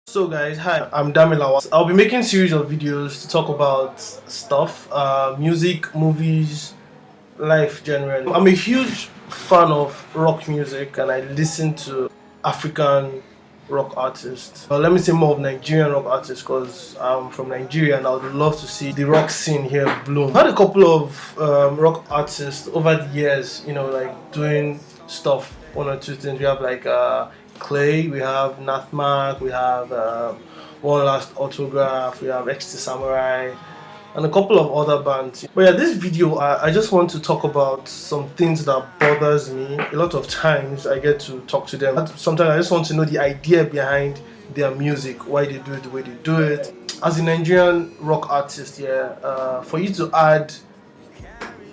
So guys, hi, I'm Dammy. I'll be making series of videos to talk about stuff, music, movies, life generally. I'm a huge fan of rock music and I listen to African rock artists. Let me say more of Nigerian rock artists because I'm from Nigeria and I would love to see the rock scene here bloom. I had a couple of rock artists over the years, like doing stuff, one or two things. We have like Clay, we have Nathmark, we have One Last Autograph, we have XT Samurai, and a couple of other bands. But yeah, this video I just want to talk about some things that bothers me. A lot of times I get to talk to them. Sometimes I just want to know the idea behind their music, why they do it the way they do it. As a Nigerian rock artist, for you to add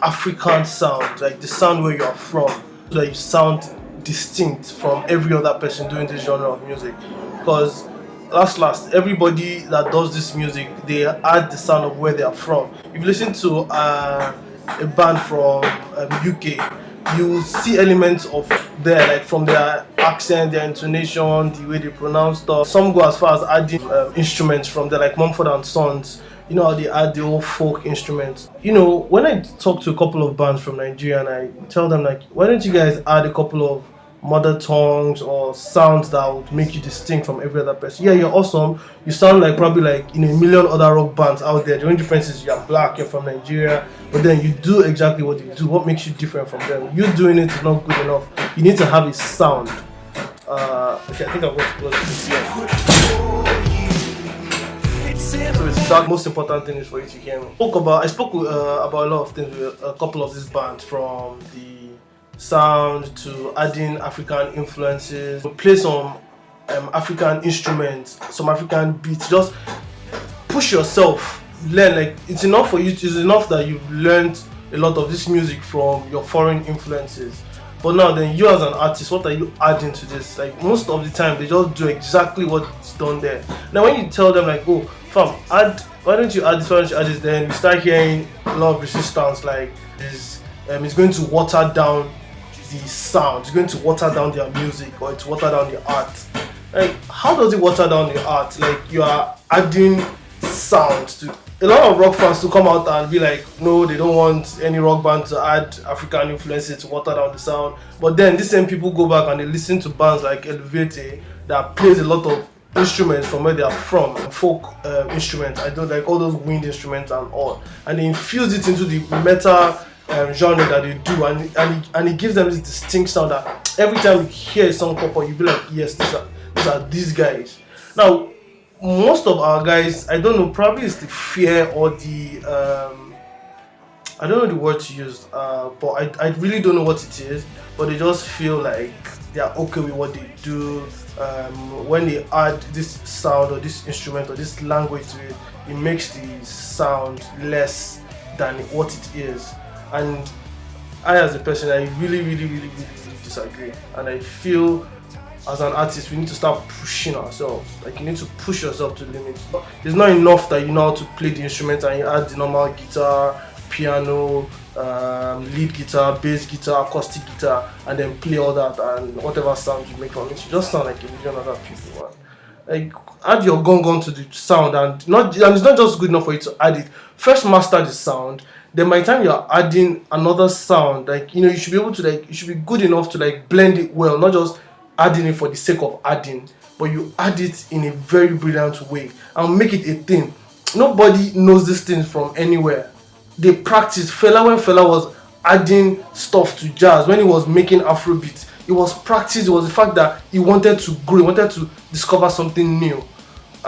African sound, like the sound where you're from, so that you sound distinct from every other person doing this genre of music, because last everybody that does this music, they add the sound of where they are from. If you listen to a band from UK, you see elements of there, like from their accent, their intonation, the way they pronounce stuff. Some go as far as adding instruments from there, like Mumford and Sons. You know how they add the old folk instruments. When I talk to a couple of bands from Nigeria and I tell them, like, why don't you guys add a couple of mother tongues or sounds that would make you distinct from every other person? Yeah, you're awesome. You sound like probably like in a million other rock bands out there. The only difference is you're black, you're from Nigeria, but then you do exactly what you do. What makes you different from them? You doing it is not good enough. You need to have a sound. Okay, I think I'm going to close this here. So it's that most important thing is for you to hear me. I spoke about a lot of things with a couple of these bands, from the sound to adding African influences, play some African instruments, some African beats. Just push yourself, learn. Like, it's enough that you've learned a lot of this music from your foreign influences. But now then, you as an artist, what are you adding to this? Like, most of the time they just do exactly what's done there. Now when you tell them, like, oh fam, why don't you add this, then you start hearing a lot of resistance, like it's going to water down the sound, it's going to water down their music, or it's water down the art. Like, how does it water down the art? Like, you are adding sound to a lot of rock fans to come out and be like, no, they don't want any rock band to add African influences to water down the sound. But then these same people go back and they listen to bands like Elevate that plays a lot of instruments from where they are from, folk instruments. I don't like all those wind instruments and all, and they infuse it into the metal genre that they do, and it gives them this distinct sound that every time you hear a song pop up, you be like, yes, these are these guys. Now, most of our guys, I don't know, probably it's the fear or the I don't know the word to use, but I really don't know what it is, but they just feel like they're okay with what they do. When they add this sound or this instrument or this language to it, it makes the sound less than what it is. And I, as a person, I really disagree, and I feel as an artist we need to start pushing ourselves. Like, you need to push yourself to the limit. It's not enough that you know how to play the instrument and you add the normal guitar, piano, lead guitar, bass guitar, acoustic guitar, and then play all that, and whatever sound you make from it, you just sound like a million other people, man. Like, add your gong to the sound, and it's not just good enough for you to add it. First master the sound, then by the time you're adding another sound, like, you should be able to, like, you should be good enough to, like, blend it well, not just adding it for the sake of adding, but you add it in a very brilliant way and make it a thing. Nobody knows these things from anywhere. They practice. When Fela was adding stuff to jazz, when he was making Afrobeat, it was practice. It was the fact that he wanted to grow, he wanted to discover something new.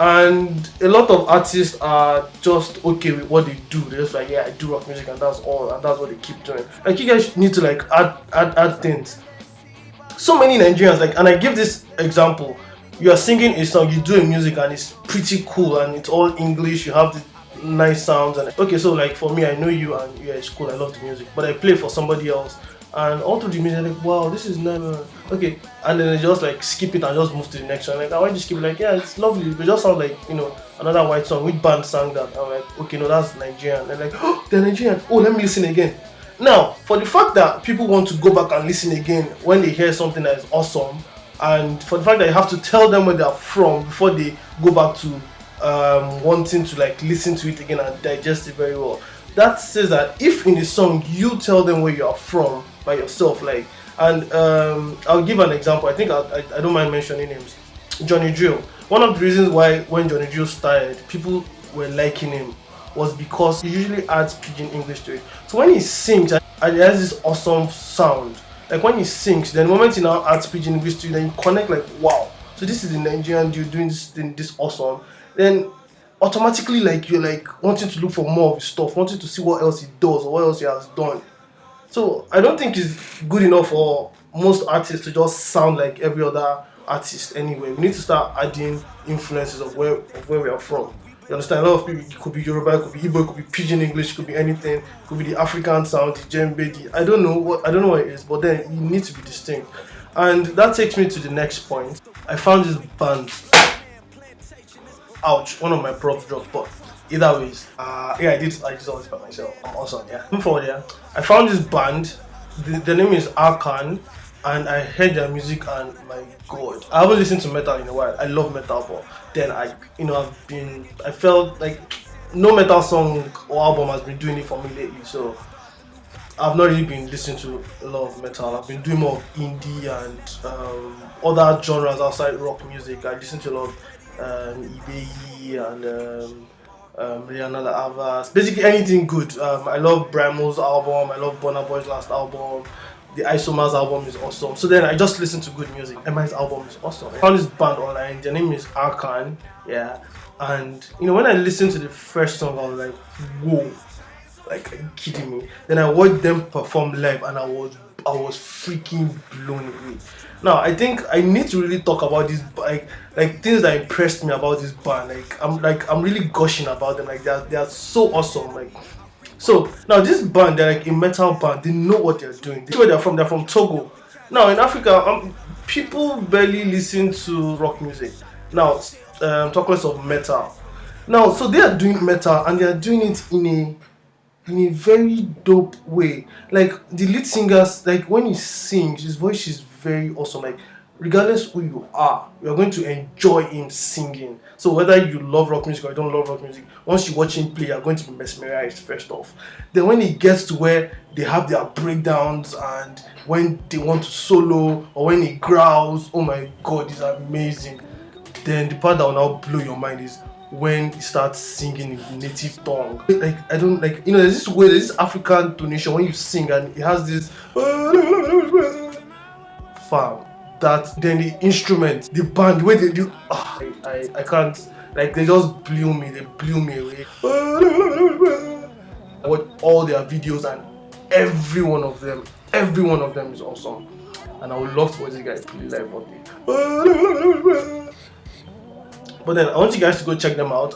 And a lot of artists are just okay with what they do. They're just like, yeah, I do rock music and that's all, and that's what they keep doing. Like, you guys need to, like, add things. So many Nigerians, like, and I give this example, you are singing a song, you do a music and it's pretty cool and it's all English, you have the nice sounds, and okay, so like for me, I know you and yeah, it's cool, I love the music, but I play for somebody else and all through the music, I'm like, wow, this is nice, okay, and then they just like skip it and just move to the next one. Like, why just skip it? Like, yeah, it's lovely, but it just sounds like, another white song. Which band sang that? I'm like, okay, no, that's Nigerian. They're like, oh, they're Nigerian, oh, let me listen again. Now, for the fact that people want to go back and listen again when they hear something that is awesome, and for the fact that you have to tell them where they are from before they go back to wanting to like listen to it again and digest it very well. That says that if in a song you tell them where you are from by yourself, like, and I'll give an example. I think I don't mind mentioning names. Johnny Drill. One of the reasons why when Johnny Drill started, people were liking him was because he usually adds pidgin English to it. So when he sings, and he has this awesome sound. Like when he sings, then the moment he now adds pidgin English to it, then you connect like, wow. So this is the Nigerian dude doing this thing, this awesome. Then automatically like you're like wanting to look for more of his stuff, wanting to see what else he does or what else he has done. So I don't think it's good enough for most artists to just sound like every other artist anyway. We need to start adding influences of where we are from. You understand? A lot of people, it could be Yoruba, it could be Igbo, it could be pidgin English, it could be anything, it could be the African sound, the djembe, I don't know what it is, but then you need to be distinct. And that takes me to the next point. I found this band. Ouch, one of my props dropped, but either ways, yeah, I did all this by myself. I'm awesome, yeah. Moving forward, yeah. I found this band, the name is Arkan, and I heard their music and my god. I haven't listened to metal in a while. I love metal, but then I felt like no metal song or album has been doing it for me lately, so I've not really been listening to a lot of metal. I've been doing more of indie and other genres outside rock music. I listen to a lot of eBay and Rihanna La Havas, basically anything good. I love Bramo's album, I love Burna Boy's last album, the Isomers album is awesome. So then I just listen to good music. MI's album is awesome. I found this band online, their name is Arkan, yeah. And when I listened to the first song, I was like, whoa, like, are you kidding me? Then I watched them perform live and I was freaking blown away. Now I think I need to really talk about this, like things that impressed me about this band. I'm really gushing about them. Like they are so awesome. Like, so now this band, they're like a metal band. They know what they're doing. They know where they're from. They're from Togo. Now in Africa, people barely listen to rock music. Now, talk less of metal. Now, so they are doing metal and they are doing it in a very dope way. Like the lead singers, like when he sings, his voice is very awesome. Like regardless who you are going to enjoy him singing. So whether you love rock music or you don't love rock music, once you watch him play, you're going to be mesmerized first off. Then when he gets to where they have their breakdowns and when they want to solo or when he growls, oh my god, it's amazing. Then the part that will now blow your mind is when he starts singing in native tongue. Like I don't like, there's this African tonation when you sing and it has this fam. That then the instrument, the band, the way they do, I can't, like they just blew me away. I watched all their videos and every one of them is awesome. And I would love to watch this guy play live one day. But then I want you guys to go check them out.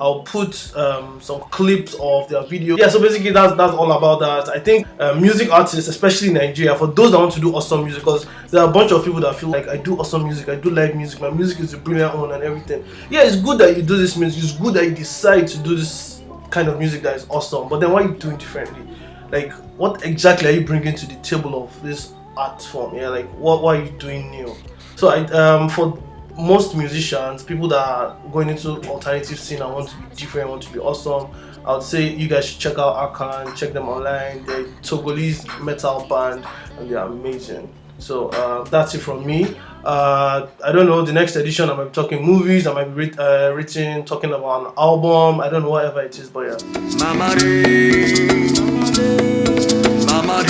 I'll put some clips of their video. Yeah, so basically that's all about that. I think music artists, especially in Nigeria, for those that want to do awesome music, because there are a bunch of people that feel like I do awesome music, I do live music, my music is a brilliant one and everything. Yeah, it's good that you do this music, it's good that you decide to do this kind of music that is awesome, but then what are you doing differently? Like, what exactly are you bringing to the table of this art form? Yeah, like what are you doing new? So for most musicians, people that are going into alternative scene and want to be different, want to be awesome, I would say you guys should check out Arkan, check them online. They're a Togolese metal band and they're amazing. So that's it from me. I don't know, the next edition I might be talking movies, I might be talking about an album, I don't know, whatever it is, but yeah. Mama, Mama,